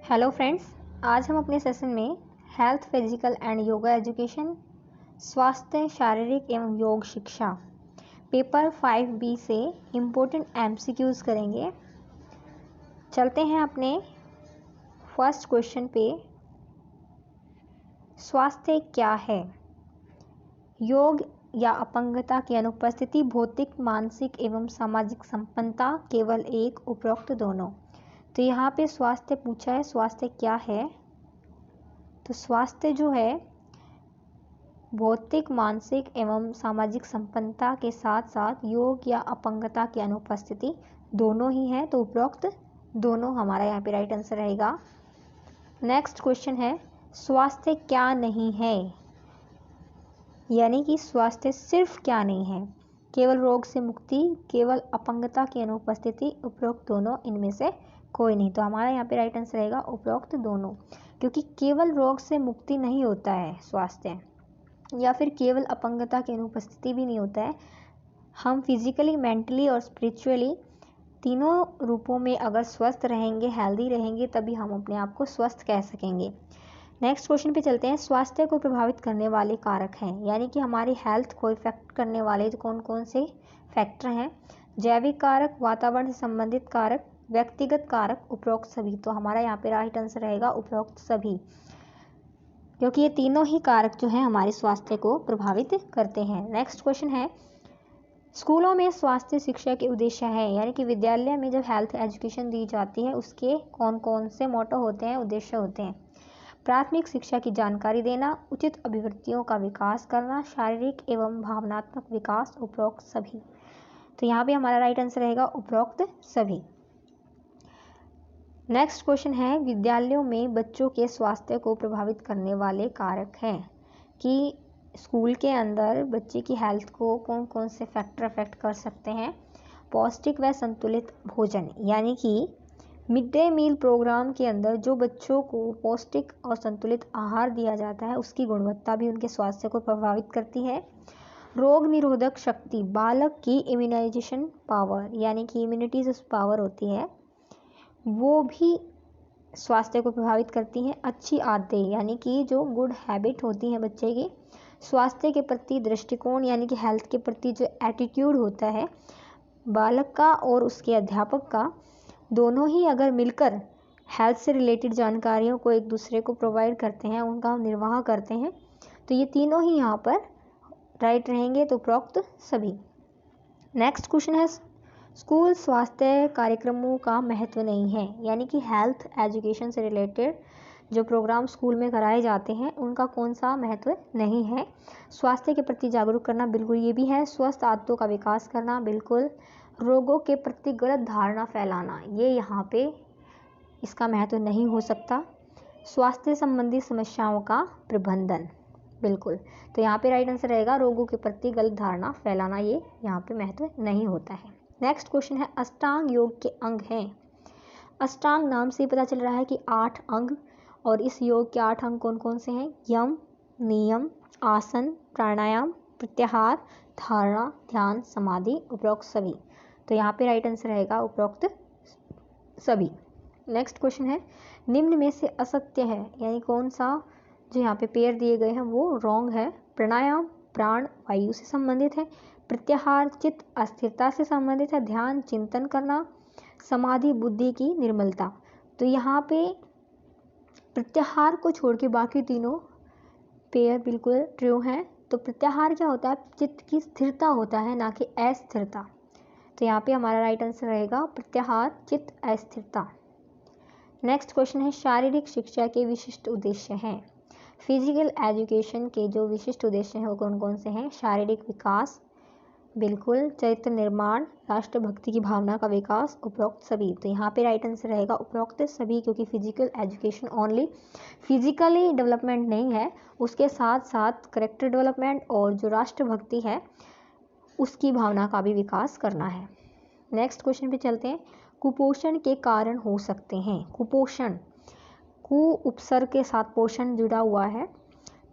Hello friends, आज हम अपने सेशन में health, physical and yoga education, स्वास्थ्य, शारीरिक एवं योग शिक्षा पेपर 5B से इम्पोर्टेंट एमसीक्यूज करेंगे। चलते हैं अपने फर्स्ट क्वेश्चन पे। स्वास्थ्य क्या है? योग या अपंगता की अनुपस्थिति, भौतिक, मानसिक एवं सामाजिक संपन्नता, केवल एक, उपरोक्त दोनों। तो यहाँ पे स्वास्थ्य पूछा है, स्वास्थ्य क्या है? तो स्वास्थ्य जो है भौतिक, मानसिक एवं सामाजिक संपन्नता के साथ साथ योग या अपंगता की अनुपस्थिति दोनों ही है। तो उपरोक्त दोनों हमारा यहाँ पे राइट आंसर रहेगा। नेक्स्ट क्वेश्चन है, स्वास्थ्य क्या नहीं है? यानी कि स्वास्थ्य सिर्फ क्या नहीं है? केवल रोग से मुक्ति, केवल अपंगता की अनुपस्थिति, उपरोक्त दोनों, इनमें से कोई नहीं। तो हमारा यहाँ पे राइट आंसर रहेगा उपरोक्त दोनों, क्योंकि केवल रोग से मुक्ति नहीं होता है स्वास्थ्य, या फिर केवल अपंगता की अनुपस्थिति भी नहीं होता है। हम फिजिकली, मेंटली और स्पिरिचुअली तीनों रूपों में अगर स्वस्थ रहेंगे, हेल्दी रहेंगे, तभी हम अपने आप को स्वस्थ कह सकेंगे। नेक्स्ट क्वेश्चन पे चलते हैं। स्वास्थ्य को प्रभावित करने वाले कारक हैं, यानी कि हमारी हेल्थ को इफेक्ट करने वाले कौन कौन से फैक्टर हैं? जैविक कारक, वातावरण से संबंधित कारक, व्यक्तिगत कारक, उपरोक्त सभी। तो हमारा यहाँ पे राइट आंसर रहेगा उपरोक्त सभी, क्योंकि ये तीनों ही कारक जो हैं हमारे स्वास्थ्य को प्रभावित करते हैं। नेक्स्ट क्वेश्चन है, स्कूलों में स्वास्थ्य शिक्षा के उद्देश्य है, यानी कि विद्यालय में जब हेल्थ एजुकेशन दी जाती है उसके कौन कौन से मोटो होते हैं, उद्देश्य होते हैं? प्राथमिक शिक्षा की जानकारी देना, उचित अभिवृत्तियों का विकास करना, शारीरिक एवं भावनात्मक विकास, उपरोक्त सभी। तो यहाँ पे हमारा राइट आंसर रहेगा उपरोक्त सभी। नेक्स्ट क्वेश्चन है, विद्यालयों में बच्चों के स्वास्थ्य को प्रभावित करने वाले कारक हैं, कि स्कूल के अंदर बच्चे की हेल्थ को कौन कौन से फैक्टर अफेक्ट कर सकते हैं? पौष्टिक व संतुलित भोजन, यानी कि मिड डे मील प्रोग्राम के अंदर जो बच्चों को पौष्टिक और संतुलित आहार दिया जाता है उसकी गुणवत्ता भी उनके स्वास्थ्य को प्रभावित करती है। रोग निरोधक शक्ति, बालक की इम्यूनाइजेशन पावर, यानी कि इम्यूनिटी जो पावर होती है वो भी स्वास्थ्य को प्रभावित करती हैं। अच्छी आदतें, यानी कि जो गुड हैबिट होती हैं बच्चे की, स्वास्थ्य के प्रति दृष्टिकोण, यानी कि हेल्थ के प्रति जो एटीट्यूड होता है बालक का और उसके अध्यापक का, दोनों ही अगर मिलकर हेल्थ से रिलेटेड जानकारियों को एक दूसरे को प्रोवाइड करते हैं, उनका निर्वाह करते हैं, तो ये तीनों ही यहाँ पर राइट रहेंगे। तो उपरोक्त सभी। नेक्स्ट क्वेश्चन है, स्कूल स्वास्थ्य कार्यक्रमों का महत्व नहीं है, यानी कि हेल्थ एजुकेशन से रिलेटेड जो प्रोग्राम स्कूल में कराए जाते हैं उनका कौन सा महत्व नहीं है? स्वास्थ्य के प्रति जागरूक करना, बिल्कुल ये भी है। स्वस्थ आदतों का विकास करना, बिल्कुल। रोगों के प्रति गलत धारणा फैलाना, ये यहाँ पे इसका महत्व नहीं हो सकता। स्वास्थ्य संबंधी समस्याओं का प्रबंधन, बिल्कुल। तो यहाँ पे राइट आंसर रहेगा रोगों के प्रति गलत धारणा फैलाना, ये यहाँ पे महत्व नहीं होता है। नेक्स्ट क्वेश्चन है, अष्टांग योग के अंग हैं। अष्टांग नाम से पता चल रहा है कि 8 अंग, और इस योग के 8 अंग कौन कौन से हैं? यम, नियम, आसन, प्राणायाम, प्रत्याहार, धारणा, ध्यान, समाधि, उपरोक्त सभी। तो यहाँ पे राइट आंसर रहेगा उपरोक्त सभी। नेक्स्ट क्वेश्चन है, निम्न में से असत्य है, यानी कौन सा जो यहाँ पे पेयर दिए गए हैं वो रॉन्ग है? प्राणायाम प्राण वायु से संबंधित है, प्रत्याहार चित्त अस्थिरता से संबंधित है, ध्यान चिंतन करना, समाधि बुद्धि की निर्मलता। तो यहाँ पे प्रत्याहार को छोड़ के बाकी तीनों पेयर बिल्कुल ट्रू हैं। तो प्रत्याहार क्या होता है? चित्त की स्थिरता होता है, ना कि अस्थिरता। तो यहाँ पे हमारा राइट आंसर रहेगा प्रत्याहार चित्त अस्थिरता। नेक्स्ट क्वेश्चन है, शारीरिक शिक्षा के विशिष्ट उद्देश्य हैं। फिजिकल एजुकेशन के जो विशिष्ट उद्देश्य हैं वो कौन कौन से हैं? शारीरिक विकास, बिल्कुल। चरित्र निर्माण, राष्ट्रभक्ति की भावना का विकास, उपरोक्त सभी। तो यहाँ पे राइट आंसर रहेगा उपरोक्त सभी, क्योंकि physical education only physically development नहीं है, उसके साथ साथ कैरेक्टर डेवलपमेंट और जो राष्ट्रभक्ति है उसकी भावना का भी विकास करना है। नेक्स्ट क्वेश्चन पे चलते हैं, कुपोषण के कारण हो सकते हैं। कुपोषण, कु उपसर्ग के साथ पोषण जुड़ा हुआ है,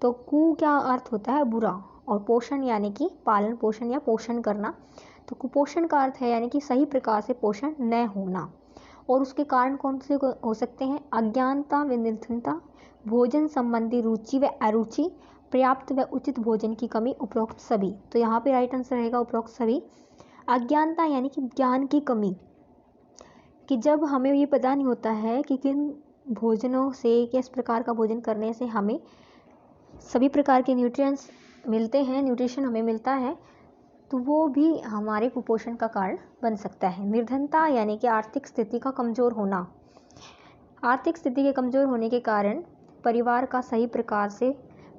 तो कु क्या अर्थ होता है? बुरा, और पोषण यानी कि पालन पोषण या पोषण करना। तो कुपोषण का अर्थ है यानी कि सही प्रकार से पोषण न होना, और उसके कारण कौन से हो सकते हैं? अज्ञानता व निर्धनता, भोजन संबंधी रुचि व अरुचि, पर्याप्त व उचित भोजन की कमी, उपरोक्त सभी। तो यहाँ पे राइट आंसर रहेगा उपरोक्त सभी। अज्ञानता यानी कि ज्ञान की कमी, कि जब हमें ये पता नहीं होता है कि किन भोजनों से, किस प्रकार का भोजन करने से हमें सभी प्रकार के न्यूट्रिएंट्स मिलते हैं, न्यूट्रिशन हमें मिलता है, तो वो भी हमारे कुपोषण का कारण बन सकता है। निर्धनता यानी कि आर्थिक स्थिति का कमज़ोर होना, आर्थिक स्थिति के कमज़ोर होने के कारण परिवार का सही प्रकार से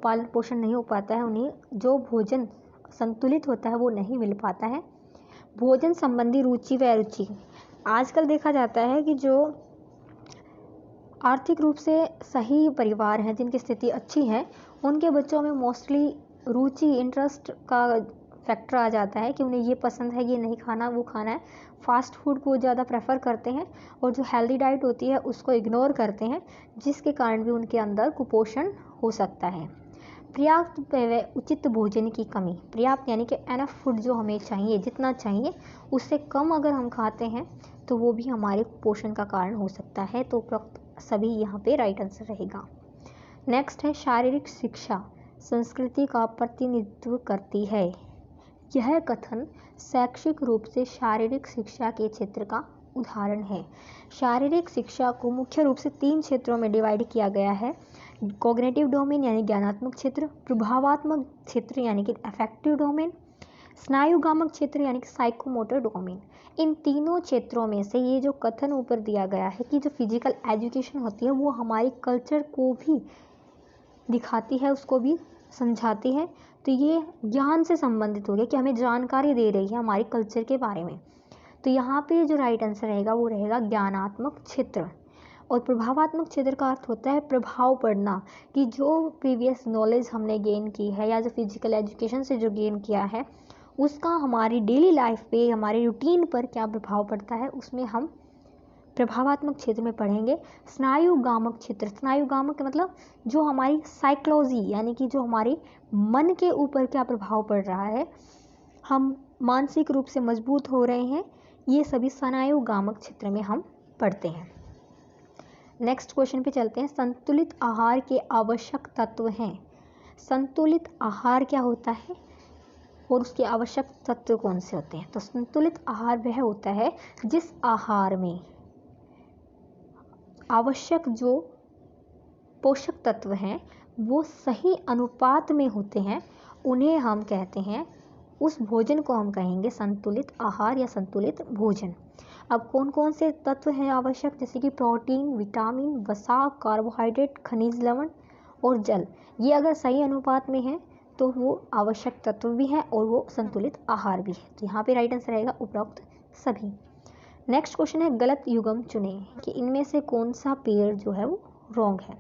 पालन पोषण नहीं हो पाता है, उन्हें जो भोजन संतुलित होता है वो नहीं मिल पाता है। भोजन संबंधी रुचि व अरुचि, आजकल देखा जाता है कि जो आर्थिक रूप से सही परिवार हैं, जिनकी स्थिति अच्छी है, उनके बच्चों में मोस्टली रुचि, इंटरेस्ट का फैक्टर आ जाता है कि उन्हें ये पसंद है, ये नहीं खाना, वो खाना है। फास्ट फूड को ज़्यादा प्रेफर करते हैं और जो हेल्दी डाइट होती है उसको इग्नोर करते हैं, जिसके कारण भी उनके अंदर कुपोषण हो सकता है। पर्याप्त व उचित भोजन की कमी, पर्याप्त यानी कि एनफ फूड जो हमें चाहिए, जितना चाहिए उससे कम अगर हम खाते हैं तो वो भी हमारे कुपोषण का कारण हो सकता है। तो उपरोक्त सभी यहाँ पे राइट आंसर रहेगा। नेक्स्ट है शारीरिक शिक्षा संस्कृति का प्रतिनिधित्व करती है। यह कथन शैक्षिक रूप से शारीरिक शिक्षा के क्षेत्र का उदाहरण है। शारीरिक शिक्षा को मुख्य रूप से 3 क्षेत्रों में डिवाइड किया गया है। कॉग्निटिव डोमेन यानी ज्ञानात्मक क्षेत्र, प्रभावात्मक क्षेत्र यानी कि अफेक्टिव डोमेन, स्नायुगामक क्षेत्र यानी कि साइकोमोटर डोमेन। इन तीनों क्षेत्रों में से ये जो कथन ऊपर दिया गया है कि जो फिजिकल एजुकेशन होती है वो हमारी कल्चर को भी दिखाती है, उसको भी समझाती है, तो ये ज्ञान से संबंधित हो गया कि हमें जानकारी दे रही है हमारे कल्चर के बारे में। तो यहाँ पे जो राइट आंसर रहेगा वो रहेगा ज्ञानात्मक क्षेत्र। और प्रभावात्मक क्षेत्र का अर्थ होता है प्रभाव पड़ना, कि जो प्रीवियस नॉलेज हमने गेन की है या जो फिजिकल एजुकेशन से जो गेन किया है उसका हमारी डेली लाइफ पे, हमारे रूटीन पर क्या प्रभाव पड़ता है, उसमें हम प्रभावात्मक क्षेत्र में पढ़ेंगे। स्नायुगामक क्षेत्र, स्नायुगामक मतलब जो हमारी साइकोलॉजी यानी कि जो हमारे मन के ऊपर क्या प्रभाव पड़ रहा है, हम मानसिक रूप से मजबूत हो रहे हैं, ये सभी स्नायुगामक क्षेत्र में हम पढ़ते हैं। नेक्स्ट क्वेश्चन पे चलते हैं। संतुलित आहार के आवश्यक तत्व हैं। संतुलित आहार क्या होता है और उसके आवश्यक तत्व कौन से होते हैं? तो संतुलित आहार वह होता है जिस आहार में आवश्यक जो पोषक तत्व हैं वो सही अनुपात में होते हैं, उन्हें हम कहते हैं, उस भोजन को हम कहेंगे संतुलित आहार या संतुलित भोजन। अब कौन कौन से तत्व हैं आवश्यक? जैसे कि प्रोटीन, विटामिन, वसा, कार्बोहाइड्रेट, खनिज लवण और जल। ये अगर सही अनुपात में है तो वो आवश्यक तत्व भी है और वो संतुलित आहार भी है। तो यहाँ पे राइट आंसर रहेगा उपरोक्त सभी। नेक्स्ट क्वेश्चन है गलत युग्म चुनें, कि इनमें से कौन सा पेयर जो है वो रॉन्ग है।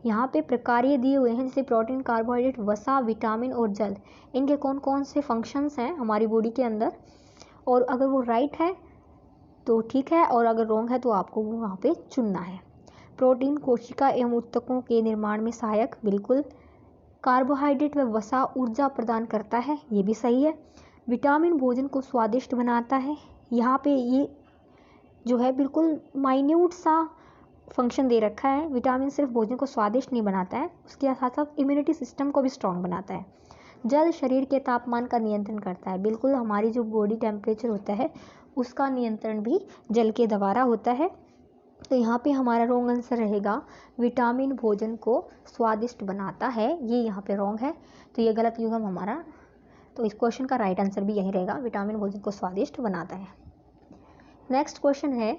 यहाँ पे प्रकार्य दिए हुए हैं, जैसे प्रोटीन, कार्बोहाइड्रेट, वसा, विटामिन और जल, इनके कौन कौन से फंक्शंस हैं हमारी बॉडी के अंदर, और अगर वो राइट है तो ठीक है, और अगर रॉन्ग है तो आपको वो वहाँ पे चुनना है। प्रोटीन कोशिका एवं ऊतकों के निर्माण में सहायक, बिल्कुल। कार्बोहाइड्रेट व वसा ऊर्जा प्रदान करता है, ये भी सही है। विटामिन भोजन को स्वादिष्ट बनाता है, यहाँ पे ये जो है बिल्कुल माइन्यूट सा फंक्शन दे रखा है। विटामिन सिर्फ भोजन को स्वादिष्ट नहीं बनाता है, उसके साथ साथ इम्यूनिटी सिस्टम को भी स्ट्रॉन्ग बनाता है। जल शरीर के तापमान का नियंत्रण करता है, बिल्कुल हमारी जो बॉडी टेम्परेचर होता है उसका नियंत्रण भी जल के द्वारा होता है। तो यहाँ पे हमारा रॉन्ग आंसर रहेगा विटामिन भोजन को स्वादिष्ट बनाता है, ये यहाँ पे रॉन्ग है, तो ये गलत युग्म हमारा। तो इस क्वेश्चन का राइट आंसर भी यही रहेगा, विटामिन भोजन को स्वादिष्ट बनाता है। नेक्स्ट क्वेश्चन है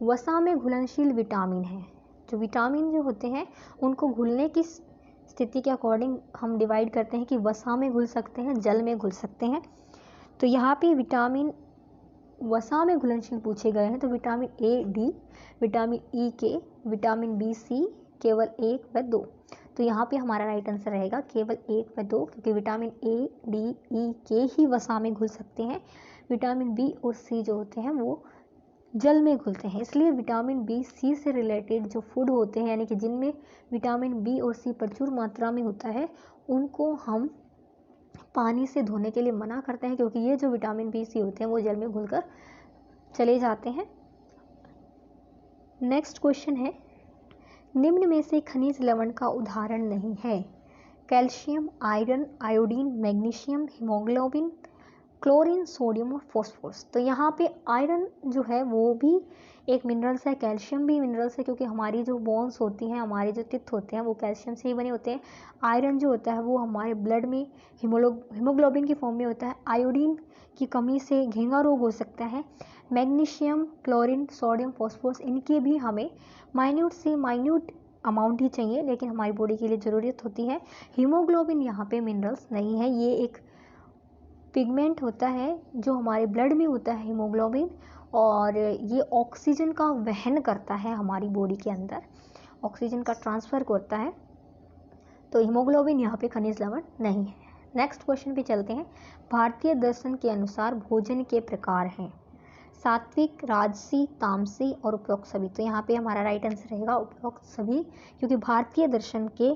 वसा में घुलनशील विटामिन है। जो विटामिन जो होते हैं उनको घुलने की स्थिति के अकॉर्डिंग हम डिवाइड करते हैं कि वसा में घुल सकते हैं, जल में घुल सकते हैं। तो यहाँ पे विटामिन वसा में घुलनशील पूछे गए हैं, तो vitamin A, D, vitamin E के, विटामिन बी, सी, केवल 1 व 2। तो यहाँ पे हमारा राइट आंसर रहेगा केवल 1 व 2, क्योंकि विटामिन ए, डी, ई के ही वसा में घुल सकते हैं। विटामिन बी और सी जो होते हैं वो जल में घुलते हैं। इसलिए विटामिन बी, सी से रिलेटेड जो फूड होते हैं, यानी कि जिनमें विटामिन बी और सी प्रचुर मात्रा में होता है, उनको हम पानी से धोने के लिए मना करते हैं, क्योंकि ये जो विटामिन बी, सी होते हैं वो जल में घुलकर चले जाते हैं। नेक्स्ट क्वेश्चन है, निम्न में से खनिज लवण का उदाहरण नहीं है। Calcium, iron, iodine, magnesium, haemoglobin, chlorine, sodium और फॉस्फोरस। तो यहाँ पे आयरन जो है वो भी एक मिनरल्स है, कैल्शियम भी मिनरल्स है, क्योंकि हमारी जो बोन्स होती हैं, हमारे जो टिथ होते हैं वो कैल्शियम से ही बने होते हैं। आयरन जो होता है वो हमारे ब्लड में हीमोग्लोबिन की फॉर्म में होता है। आयोडीन की कमी से घेंगा रोग हो सकता है। मैग्नीशियम, क्लोरीन, सोडियम, फॉस्फोरस, इनकी भी हमें माइन्यूट से माइन्यूट अमाउंट ही चाहिए, लेकिन हमारी बॉडी के लिए ज़रूरत होती है। हीमोग्लोबिन यहाँ पे मिनरल्स नहीं है, ये एक पिगमेंट होता है जो हमारे ब्लड में होता है हीमोग्लोबिन, और ये ऑक्सीजन का वहन करता है हमारी बॉडी के अंदर, ऑक्सीजन का ट्रांसफ़र करता है। तो हीमोग्लोबिन यहाँ पे खनिज लवण नहीं है। नेक्स्ट क्वेश्चन पे चलते हैं। भारतीय दर्शन के अनुसार भोजन के प्रकार हैं सात्विक, राजसी, तामसी और उपरोक्त सभी। तो यहाँ पे हमारा राइट आंसर रहेगा उपरोक्त सभी, क्योंकि भारतीय दर्शन के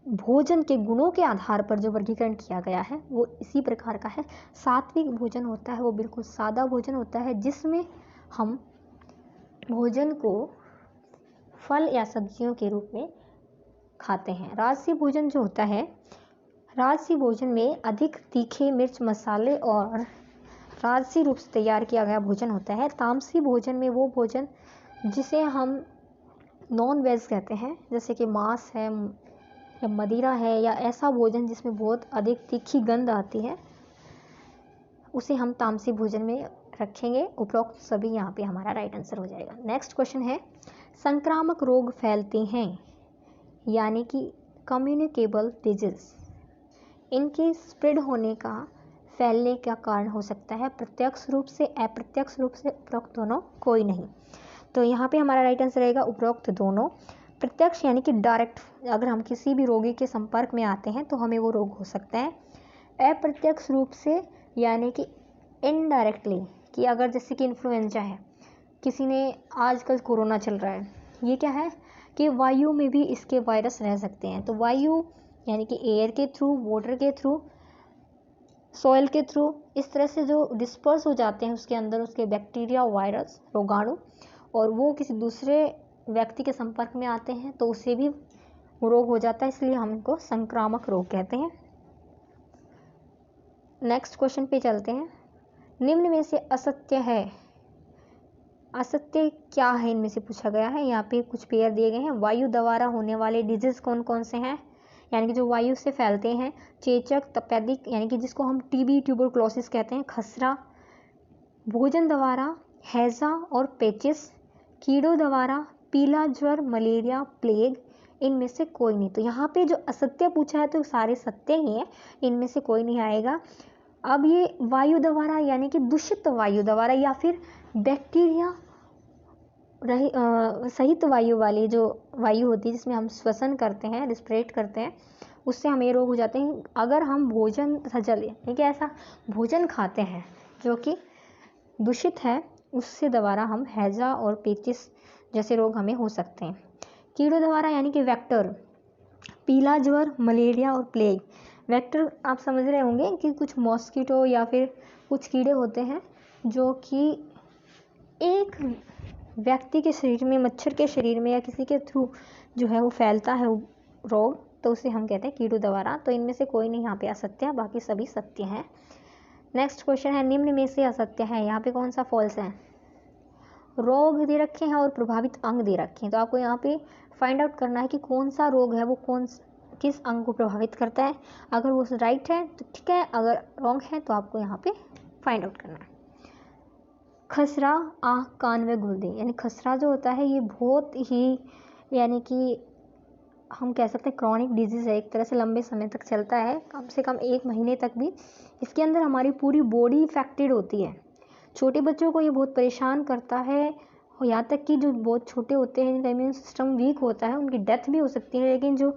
भोजन के गुणों के आधार पर जो वर्गीकरण किया गया है वो इसी प्रकार का है। सात्विक भोजन होता है वो बिल्कुल सादा भोजन होता है, जिसमें हम भोजन को फल या सब्जियों के रूप में खाते हैं। राजसी भोजन जो होता है, राजसी भोजन में अधिक तीखे मिर्च मसाले और राजसी रूप से तैयार किया गया भोजन होता है। तामसी भोजन में वो भोजन जिसे हम नॉन वेज कहते हैं, जैसे कि मांस है या मदिरा है, या ऐसा भोजन जिसमें बहुत अधिक तीखी गंध आती है, उसे हम तामसी भोजन में रखेंगे। उपरोक्त सभी यहाँ पे हमारा राइट आंसर हो जाएगा। नेक्स्ट क्वेश्चन है, संक्रामक रोग फैलते हैं यानी कि कम्युनिकेबल डिजीज, इनके स्प्रेड होने का, फैलने का कारण हो सकता है प्रत्यक्ष रूप से, अप्रत्यक्ष रूप से, उपरोक्त दोनों, कोई नहीं। तो यहाँ पे हमारा राइट आंसर रहेगा उपरोक्त दोनों। प्रत्यक्ष यानी कि डायरेक्ट, अगर हम किसी भी रोगी के संपर्क में आते हैं तो हमें वो रोग हो सकता है। अप्रत्यक्ष रूप से यानी कि इनडायरेक्टली, कि अगर जैसे कि इन्फ्लुएंजा है, किसी ने, आजकल कोरोना चल रहा है, ये क्या है कि वायु में भी इसके वायरस रह सकते हैं। तो वायु यानी कि एयर के थ्रू, वाटर के थ्रू, सॉइल के थ्रू, इस तरह से जो डिस्पर्स हो जाते हैं उसके अंदर उसके बैक्टीरिया, वायरस, रोगाणु, और वो किसी दूसरे व्यक्ति के संपर्क में आते हैं तो उससे भी रोग हो जाता है, इसलिए हम इनको संक्रामक रोग कहते हैं। नेक्स्ट क्वेश्चन पे चलते हैं। निम्न में से असत्य है, असत्य क्या है इनमें से पूछा गया है। यहाँ पे कुछ पेयर दिए गए हैं। वायु द्वारा होने वाले डिजीज कौन कौन से हैं, यानी कि जो वायु से फैलते हैं। चेचक, तपेदिक यानी कि जिसको हम टीबी, ट्यूबरकुलोसिस कहते हैं। खसरा, भोजन द्वारा, हैजा और पेचिस। कीड़ों द्वारा, पीला ज्वर, मलेरिया, प्लेग, इनमें से कोई नहीं। तो यहाँ पे जो असत्य पूछा है तो सारे सत्य ही हैं, इनमें से कोई नहीं आएगा। अब ये वायु द्वारा यानी कि दूषित वायु द्वारा या फिर बैक्टीरिया सहित वायु वाली जो वायु होती है जिसमें हम श्वसन करते हैं, रिस्पिरेट करते हैं, उससे हमें रोग हो जाते हैं। अगर हम भोजन सजल यानी कि ऐसा भोजन खाते हैं जो कि दूषित है, उससे द्वारा हम हैजा और पेचिस जैसे रोग हमें हो सकते हैं। कीड़ों द्वारा यानी कि वेक्टर, पीला ज्वर, मलेरिया और प्लेग। वेक्टर आप समझ रहे होंगे कि कुछ मॉस्किटो या फिर कुछ कीड़े होते हैं जो कि एक व्यक्ति के शरीर में, मच्छर के शरीर में या किसी के थ्रू जो है वो फैलता है रोग, तो उसे हम कहते हैं कीड़ों द्वारा। तो इनमें से कोई नहीं यहाँ पे असत्य है, बाकी सभी सत्य हैं। नेक्स्ट क्वेश्चन है, निम्न में से असत्य है, यहाँ पे कौन सा फॉल्स है। रोग दे रखे हैं और प्रभावित अंग दे रखे हैं, तो आपको यहाँ पे फाइंड आउट करना है कि कौन सा रोग है वो किस अंग को प्रभावित करता है। अगर वो राइट है तो ठीक है, अगर रॉन्ग है तो आपको यहाँ पे फाइंड आउट करना है। खसरा, आँख, कान व गुर्दे, यानी खसरा जो होता है ये बहुत ही, यानी कि हम कह सकते हैं क्रॉनिक डिजीज़ है, एक तरह से लंबे समय तक चलता है, कम से कम 1 महीने तक भी। इसके अंदर हमारी पूरी बॉडी इफेक्टेड होती है। छोटे बच्चों को ये बहुत परेशान करता है, और यहाँ तक कि जो बहुत छोटे होते हैं, जिनका इम्यून सिस्टम वीक होता है, उनकी डेथ भी हो सकती है। लेकिन जो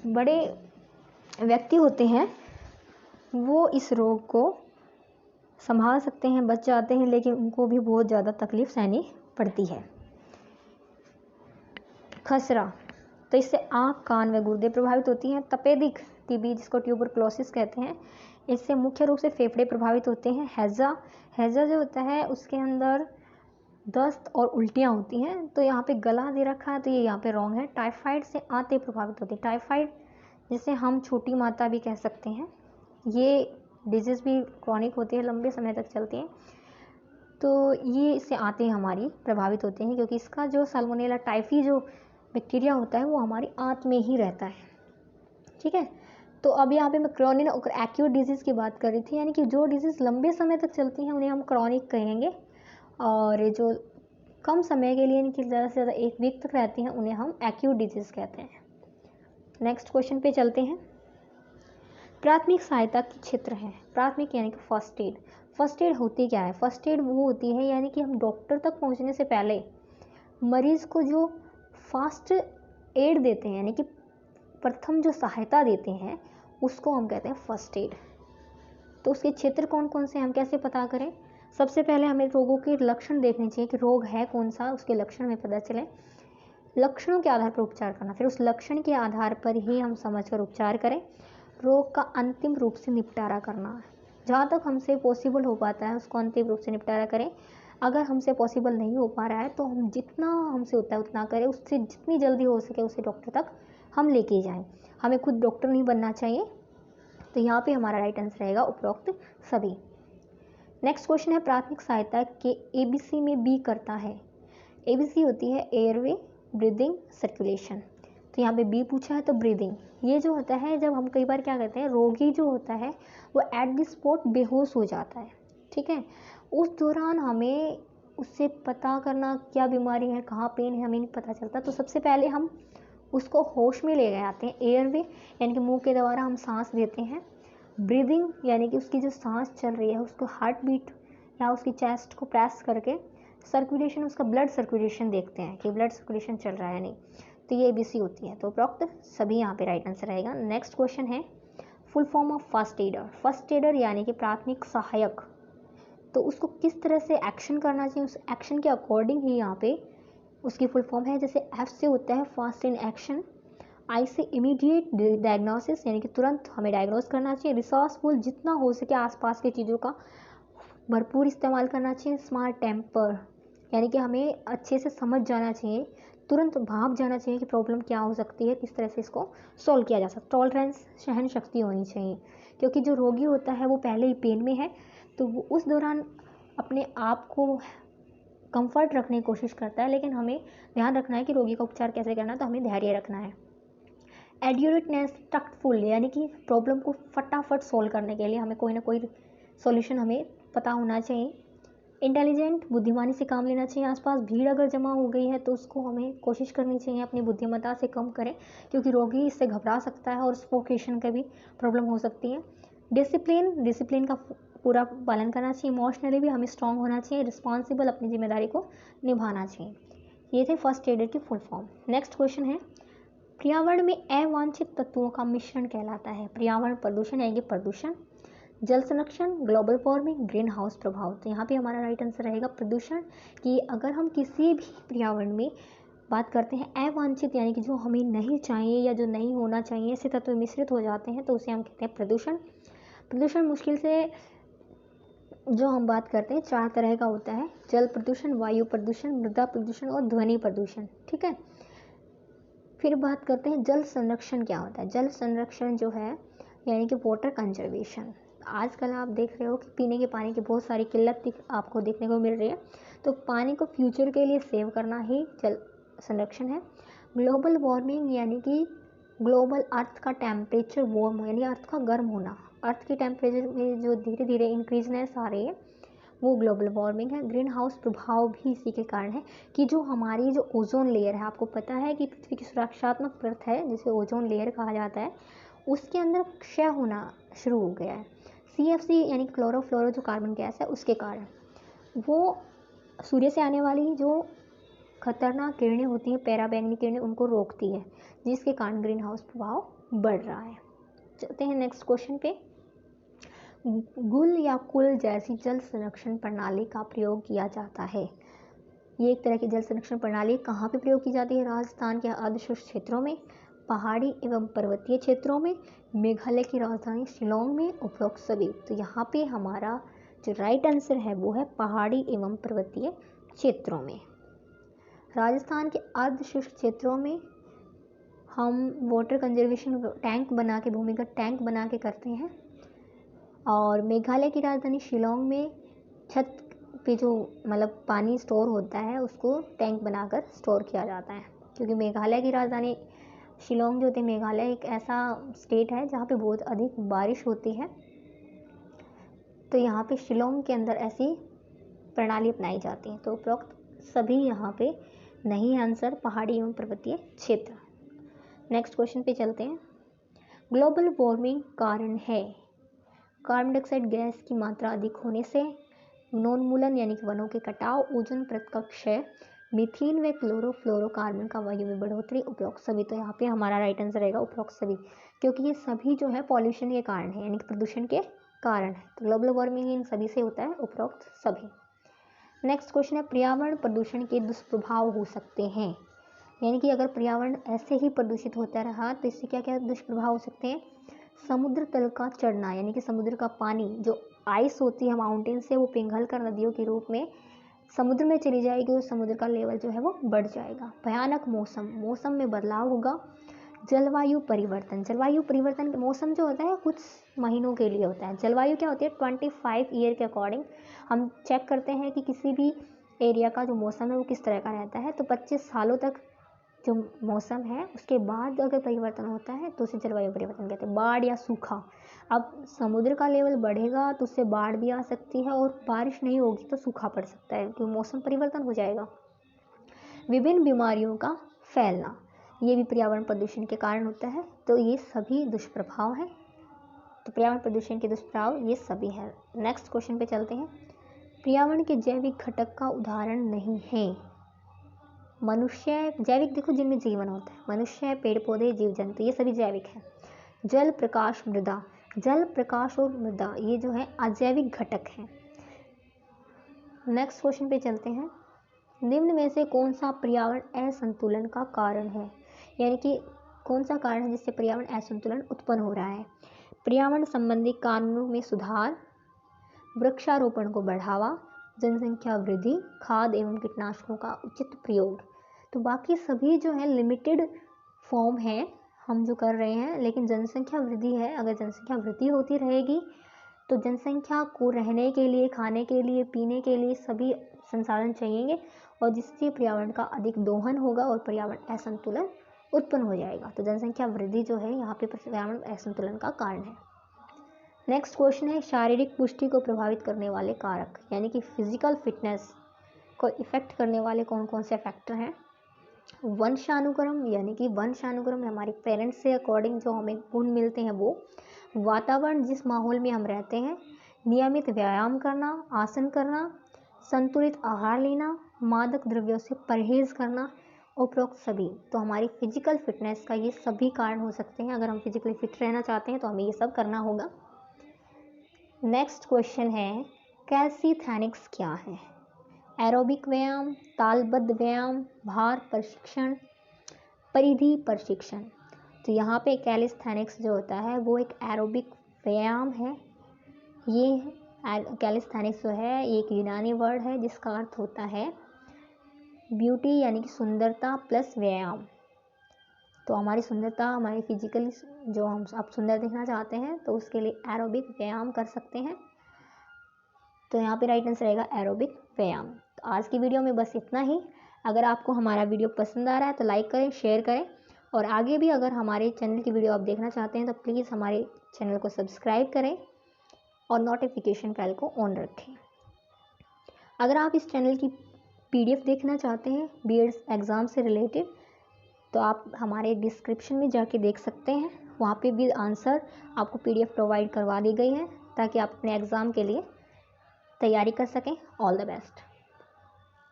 बड़े व्यक्ति होते हैं वो इस रोग को संभाल सकते हैं, बच जाते हैं, लेकिन उनको भी बहुत ज़्यादा तकलीफ सहनी पड़ती है। खसरा, तो इससे आँख, कान व गुर्दे प्रभावित होती हैं। तपेदिक, टीबी जिसको ट्यूबरकुलोसिस कहते हैं, इससे मुख्य रूप से फेफड़े प्रभावित होते हैं। हैजा जो होता है उसके अंदर दस्त और उल्टियाँ होती हैं। तो यहाँ पे गला दे रखा है, तो ये यहाँ पे रॉन्ग है। टाइफाइड से आंतें प्रभावित होती है। टाइफाइड जिसे हम छोटी माता भी कह सकते हैं, ये डिजीज़ भी क्रॉनिक होती है, लंबे समय तक चलती है। तो ये इससे आंतें हमारी प्रभावित होती हैं, क्योंकि इसका जो साल्मोनेला टाइफी जो बैक्टीरिया होता है वो हमारी आंत में ही रहता है। ठीक है, तो अब यहाँ पे मैं क्रॉनिक और एक्यूट डिजीज़ की बात कर रही थी, यानी कि जो डिजीज़ लंबे समय तक चलती हैं उन्हें हम क्रॉनिक कहेंगे, और जो कम समय के लिए यानी कि ज़्यादा से ज़्यादा 1 वीक तक रहती हैं उन्हें हम एक्यूट डिजीज़ कहते हैं। नेक्स्ट क्वेश्चन पे चलते हैं। प्राथमिक सहायता के क्षेत्र है। प्राथमिक यानी कि फर्स्ट एड। फर्स्ट एड होती क्या है? फर्स्ट एड वो होती है यानी कि हम डॉक्टर तक पहुंचने से पहले मरीज़ को जो फास्ट एड देते हैं, यानी कि प्रथम जो सहायता देते हैं, उसको हम कहते हैं फर्स्ट एड। तो उसके क्षेत्र कौन कौन से, हम कैसे पता करें? सबसे पहले हमें रोगों के लक्षण देखने चाहिए कि रोग है कौन सा, उसके लक्षण हमें पता चले, लक्षणों के आधार पर उपचार करना, फिर उस लक्षण के आधार पर ही हम समझकर उपचार करें, रोग का अंतिम रूप से निपटारा करना है। जहाँ तक हमसे पॉसिबल हो पाता है उसको अंतिम रूप से निपटारा करें। अगर हमसे पॉसिबल नहीं हो पा रहा है तो हम जितना हमसे होता है उतना करें, उससे जितनी जल्दी हो सके उसे डॉक्टर तक हम लेके जाएं। हमें खुद डॉक्टर नहीं बनना चाहिए। तो यहाँ पे हमारा राइट आंसर रहेगा उपरोक्त सभी। नेक्स्ट क्वेश्चन है, प्राथमिक सहायता के ABC में बी करता है। ABC होती है एयरवे, ब्रीदिंग, सर्कुलेशन। तो यहाँ पे बी पूछा है तो ब्रीदिंग, ये जो होता है जब हम कई बार क्या करते हैं, रोगी जो होता है वो एट द स्पॉट बेहोश हो जाता है। ठीक है, उस दौरान हमें उससे पता करना क्या बीमारी है, कहाँ पेन है, हमें नहीं पता चलता। तो सबसे पहले हम उसको होश में ले गए आते हैं। एयरवे यानी कि मुंह के द्वारा हम सांस देते हैं। ब्रीदिंग यानी कि उसकी जो सांस चल रही है उसको हार्ट बीट या उसकी चेस्ट को प्रेस करके, सर्कुलेशन उसका ब्लड सर्कुलेशन देखते हैं कि ब्लड सर्कुलेशन चल रहा है नहीं। तो ये ABC होती है। तो उपरोक्त सभी यहाँ पे राइट आंसर रहेगा। नेक्स्ट क्वेश्चन है, full form of first adder. First adder यानी कि प्राथमिक सहायक, तो उसको किस तरह से एक्शन करना चाहिए, उस एक्शन के अकॉर्डिंग ही यहाँ पे उसकी फुल फॉर्म है। जैसे F से होता है फास्ट इन एक्शन, I से इमीडिएट डायग्नोसिस यानी कि तुरंत हमें डायग्नोस करना चाहिए, रिसोर्सफुल जितना हो सके आसपास की चीज़ों का भरपूर इस्तेमाल करना चाहिए, स्मार्ट टेम्पर यानी कि हमें अच्छे से समझ जाना चाहिए, तुरंत भाप जाना चाहिए कि प्रॉब्लम क्या हो सकती है, किस तरह से इसको सॉल्व किया जा सकता है। टॉलरेंस, सहन शक्ति होनी चाहिए, क्योंकि जो रोगी होता है वो पहले ही पेन में है, तो वो उस दौरान अपने आप को कंफर्ट रखने की कोशिश करता है, लेकिन हमें ध्यान रखना है कि रोगी का उपचार कैसे करना है, तो हमें धैर्य रखना है। एड्यूरेटनेस, टक्टफुल यानी कि प्रॉब्लम को फटाफट सॉल्व करने के लिए हमें कोई ना कोई सॉल्यूशन हमें पता होना चाहिए। इंटेलिजेंट, बुद्धिमानी से काम लेना चाहिए। आसपास भीड़ अगर जमा हो गई है तो उसको हमें कोशिश करनी चाहिए अपनी बुद्धिमत्ता से कम करें, क्योंकि रोगी इससे घबरा सकता है और सफोकेशन का भी प्रॉब्लम हो सकती है। डिसिप्लिन, डिसिप्लिन का पूरा पालन करना चाहिए। इमोशनली भी हमें स्ट्रांग होना चाहिए। रिस्पॉन्सिबल, अपनी जिम्मेदारी को निभाना चाहिए। ये थे फर्स्ट एडर की फुल फॉर्म। नेक्स्ट क्वेश्चन है, पर्यावरण में अवांछित तत्वों का मिश्रण कहलाता है। पर्यावरण प्रदूषण यानी कि प्रदूषण, जल संरक्षण, ग्लोबल वार्मिंग, ग्रीन हाउस प्रभाव। तो यहाँ पे हमारा राइट आंसर रहेगा प्रदूषण। कि अगर हम किसी भी पर्यावरण में बात करते हैं अवांछित यानी कि जो हमें नहीं चाहिए या जो नहीं होना चाहिए, ऐसे तत्व मिश्रित हो जाते हैं तो उसे हम कहते हैं प्रदूषण। प्रदूषण मुश्किल से जो हम बात करते हैं 4 तरह का होता है, जल प्रदूषण, वायु प्रदूषण, मृदा प्रदूषण और ध्वनि प्रदूषण। ठीक है, फिर बात करते हैं जल संरक्षण क्या होता है। जल संरक्षण जो है यानी कि वाटर कंजर्वेशन। आजकल आप देख रहे हो कि पीने के पानी की बहुत सारी किल्लत आपको देखने को मिल रही है, तो पानी को फ्यूचर के लिए सेव करना ही जल संरक्षण है। ग्लोबल वार्मिंग यानी कि ग्लोबल अर्थ का टेम्परेचर वार्म यानी अर्थ का गर्म होना, अर्थ के टेम्परेचर में जो धीरे धीरे इंक्रीजनेस आ रही है वो ग्लोबल वार्मिंग है। ग्रीन हाउस प्रभाव भी इसी के कारण है कि जो हमारी जो ओजोन लेयर है, आपको पता है कि पृथ्वी की सुरक्षात्मक परत है जिसे ओजोन लेयर कहा जाता है, उसके अंदर क्षय होना शुरू हो गया है। CFC यानी क्लोरोफ्लोरो जो कार्बन गैस है उसके कारण वो सूर्य से आने वाली जो खतरनाक किरणें होती हैं, पैराबैंगनी किरणें, उनको रोकती है, जिसके कारण ग्रीन हाउस प्रभाव बढ़ रहा है। चलते हैं नेक्स्ट क्वेश्चन पे। गुल या कुल जैसी जल संरक्षण प्रणाली का प्रयोग किया जाता है। ये एक तरह की जल संरक्षण प्रणाली कहाँ पे प्रयोग की जाती है? राजस्थान के अर्धशुष्क क्षेत्रों में, पहाड़ी एवं पर्वतीय क्षेत्रों में, मेघालय की राजधानी शिलोंग में, उपरोक्त सभी। तो यहाँ पे हमारा जो राइट आंसर है वो है पहाड़ी एवं पर्वतीय क्षेत्रों में। राजस्थान के अर्ध शुष्क क्षेत्रों में हम वाटर कंजर्वेशन टैंक बना के, भूमिगत टैंक बना के करते हैं। और मेघालय की राजधानी शिलोंग में छत पे जो मतलब पानी स्टोर होता है उसको टैंक बनाकर स्टोर किया जाता है, क्योंकि मेघालय की राजधानी शिलोंग जो होती है, मेघालय एक ऐसा स्टेट है जहाँ पे बहुत अधिक बारिश होती है, तो यहाँ पे शिलोंग के अंदर ऐसी प्रणाली अपनाई जाती है। तो उपरोक्त सभी यहाँ पे नहीं आंसर पहाड़ी एवं पर्वतीय क्षेत्र। नेक्स्ट क्वेश्चन पे चलते हैं। ग्लोबल वार्मिंग कारण है कार्बन डाइऑक्साइड गैस की मात्रा अधिक होने से, वनोन्मूलन यानी कि वनों के कटाव, ओजोन परत का क्षय, मीथेन व क्लोरोफ्लोरोकार्बन का वायु में बढ़ोतरी, उपरोक्त सभी। तो यहाँ पे हमारा राइट आंसर रहेगा उपरोक्त सभी, क्योंकि ये सभी जो है पॉल्यूशन के कारण है, यानी कि प्रदूषण के कारण है। तो ग्लोबल वार्मिंग इन सभी से होता है, उपरोक्त सभी। नेक्स्ट क्वेश्चन है, पर्यावरण प्रदूषण के दुष्प्रभाव हो सकते हैं, यानी कि अगर पर्यावरण ऐसे ही प्रदूषित होता रहा तो इससे क्या क्या दुष्प्रभाव हो सकते हैं। समुद्र तल का चढ़ना, यानी कि समुद्र का पानी जो आइस होती है माउंटेन से, वो पिघल कर नदियों के रूप में समुद्र में चली जाएगी और समुद्र का लेवल जो है वो बढ़ जाएगा। भयानक मौसम में बदलाव होगा। जलवायु परिवर्तन, मौसम जो होता है कुछ महीनों के लिए होता है। जलवायु क्या होती है, 25 ईयर के अकॉर्डिंग हम चेक करते हैं कि किसी भी एरिया का जो मौसम है वो किस तरह का रहता है। तो 25 सालों तक जो मौसम है उसके बाद अगर परिवर्तन होता है तो उसे जलवायु परिवर्तन कहते हैं। बाढ़ या सूखा, अब समुद्र का लेवल बढ़ेगा तो उससे बाढ़ भी आ सकती है और बारिश नहीं होगी तो सूखा पड़ सकता है, क्योंकि मौसम परिवर्तन हो जाएगा। विभिन्न बीमारियों का फैलना, ये भी पर्यावरण प्रदूषण के कारण होता है। तो ये सभी दुष्प्रभाव हैं। तो पर्यावरण प्रदूषण के दुष्प्रभाव ये सभी हैं। नेक्स्ट क्वेश्चन पे चलते हैं। पर्यावरण के जैविक घटक का उदाहरण नहीं है। मनुष्य, जैविक देखो जिनमें जीवन होता है, मनुष्य, पेड़ पौधे, जीव जंतु, ये सभी जैविक हैं। जल, प्रकाश, मृदा, जल, प्रकाश और मृदा ये जो है अजैविक घटक हैं। नेक्स्ट क्वेश्चन पे चलते हैं। निम्न में से कौन सा पर्यावरण असंतुलन का कारण है, यानी कि कौन सा कारण है जिससे पर्यावरण असंतुलन उत्पन्न हो रहा है। पर्यावरण संबंधी कानूनों में सुधार, वृक्षारोपण को बढ़ावा, जनसंख्या वृद्धि, खाद एवं कीटनाशकों का उचित प्रयोग। तो बाकी सभी जो है लिमिटेड फॉर्म है हम जो कर रहे हैं, लेकिन जनसंख्या वृद्धि है। अगर जनसंख्या वृद्धि होती रहेगी तो जनसंख्या को रहने के लिए, खाने के लिए, पीने के लिए सभी संसाधन चाहिए, और जिससे पर्यावरण का अधिक दोहन होगा और पर्यावरण असंतुलन उत्पन्न हो जाएगा। तो जनसंख्या वृद्धि जो है यहाँ पे पर्यावरण असंतुलन का कारण है। नेक्स्ट क्वेश्चन है, शारीरिक पुष्टि को प्रभावित करने वाले कारक, यानी कि फिजिकल फिटनेस को इफेक्ट करने वाले कौन कौन से फैक्टर हैं। वंशानुक्रम, यानी कि वंशानुक्रम हमारे पेरेंट्स से अकॉर्डिंग जो हमें गुण मिलते हैं वो। वातावरण, जिस माहौल में हम रहते हैं। नियमित व्यायाम करना, आसन करना, संतुलित आहार लेना, मादक द्रव्यों से परहेज करना, उपरोक्त सभी। तो हमारी फिजिकल फिटनेस का ये सभी कारण हो सकते हैं। अगर हम फिजिकली फिट रहना चाहते हैं तो हमें ये सब करना होगा। नेक्स्ट क्वेश्चन है, कैल्सीथेनिक्स क्या है। एरोबिक व्यायाम, तालबद्ध व्यायाम, भार प्रशिक्षण, परिधि प्रशिक्षण। तो यहाँ पे कैलिस्थेनिक्स जो होता है वो एक एरोबिक व्यायाम है। ये कैलिस्थेनिक्स जो है एक यूनानी वर्ड है जिसका अर्थ होता है ब्यूटी, यानी कि सुंदरता प्लस व्यायाम। तो हमारी सुंदरता, हमारी फिजिकली जो हम आप सुंदर दिखना चाहते हैं तो उसके लिए एरोबिक व्यायाम कर सकते हैं। तो यहाँ पे राइट आंसर रहेगा एरोबिक व्यायाम। तो आज की वीडियो में बस इतना ही। अगर आपको हमारा वीडियो पसंद आ रहा है तो लाइक करें, शेयर करें, और आगे भी अगर हमारे चैनल की वीडियो आप देखना चाहते हैं तो प्लीज़ हमारे चैनल को सब्सक्राइब करें और नोटिफिकेशन बेल को ऑन रखें। अगर आप इस चैनल की PDF देखना चाहते हैं बीएड एग्ज़ाम से रिलेटेड तो आप हमारे डिस्क्रिप्शन में जाके देख सकते हैं। वहाँ पे भी आंसर आपको PDF प्रोवाइड करवा दी गई है ताकि आप अपने एग्ज़ाम के लिए तैयारी कर सकें। All the best.